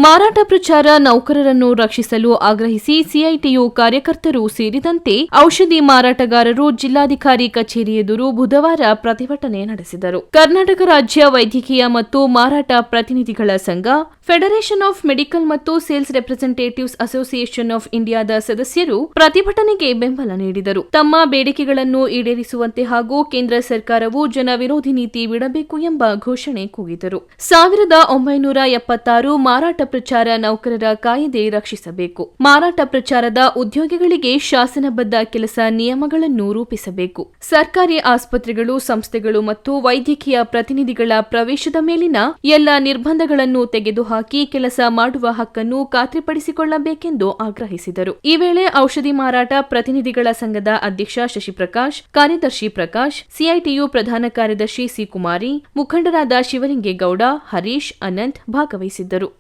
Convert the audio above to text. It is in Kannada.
ಮಾರಾಟ ಪ್ರಚಾರ ನೌಕರರನ್ನು ರಕ್ಷಿಸಲು ಆಗ್ರಹಿಸಿ ಸಿಐಟಿಯು ಕಾರ್ಯಕರ್ತರು ಸೇರಿದಂತೆ ಔಷಧಿ ಮಾರಾಟಗಾರರು ಜಿಲ್ಲಾಧಿಕಾರಿ ಕಚೇರಿ ಎದುರು ಬುಧವಾರ ಪ್ರತಿಭಟನೆ ನಡೆಸಿದರು. ಕರ್ನಾಟಕ ರಾಜ್ಯ ವೈದ್ಯಕೀಯ ಮತ್ತು ಮಾರಾಟ ಪ್ರತಿನಿಧಿಗಳ ಸಂಘ, ಫೆಡರೇಷನ್ ಆಫ್ ಮೆಡಿಕಲ್ ಮತ್ತು ಸೇಲ್ಸ್ ರೆಪ್ರೆಸೆಂಟೇಟಿವ್ಸ್ ಅಸೋಸಿಯೇಷನ್ ಆಫ್ ಇಂಡಿಯಾದ ಸದಸ್ಯರು ಪ್ರತಿಭಟನೆಗೆ ಬೆಂಬಲ ನೀಡಿದರು. ತಮ್ಮ ಬೇಡಿಕೆಗಳನ್ನು ಈಡೇರಿಸುವಂತೆ ಹಾಗೂ ಕೇಂದ್ರ ಸರ್ಕಾರವು ಜನ ವಿರೋಧಿ ನೀತಿ ಬಿಡಬೇಕು ಎಂಬ ಘೋಷಣೆ ಕೂಗಿದರು. 1976 ಮಾರಾಟ ಪ್ರಚಾರ ನೌಕರರ ಕಾಯ್ದೆ ರಕ್ಷಿಸಬೇಕು. ಮಾರಾಟ ಪ್ರಚಾರದ ಉದ್ಯೋಗಿಗಳಿಗೆ ಶಾಸನಬದ್ಧ ಕೆಲಸ ನಿಯಮಗಳನ್ನು ರೂಪಿಸಬೇಕು. ಸರ್ಕಾರಿ ಆಸ್ಪತ್ರೆಗಳು, ಸಂಸ್ಥೆಗಳು ಮತ್ತು ವೈದ್ಯಕೀಯ ಪ್ರತಿನಿಧಿಗಳ ಪ್ರವೇಶದ ಮೇಲಿನ ಎಲ್ಲ ನಿರ್ಬಂಧಗಳನ್ನು ತೆಗೆದುಹಾಕಿ ಕೆಲಸ ಮಾಡುವ ಹಕ್ಕನ್ನು ಖಾತ್ರಿಪಡಿಸಿಕೊಳ್ಳಬೇಕೆಂದು ಆಗ್ರಹಿಸಿದರು. ಈ ವೇಳೆ ಔಷಧಿ ಮಾರಾಟ ಪ್ರತಿನಿಧಿಗಳ ಸಂಘದ ಅಧ್ಯಕ್ಷ ಶಶಿಪ್ರಕಾಶ್, ಕಾರ್ಯದರ್ಶಿ ಪ್ರಕಾಶ್, ಸಿಐಟಿಯು ಪ್ರಧಾನ ಕಾರ್ಯದರ್ಶಿ ಸಿ. ಕುಮಾರಿ, ಮುಖಂಡರಾದ ಶಿವಲಿಂಗೇಗೌಡ, ಹರೀಶ್, ಅನಂತ್ ಭಾಗವಹಿಸಿದ್ದರು.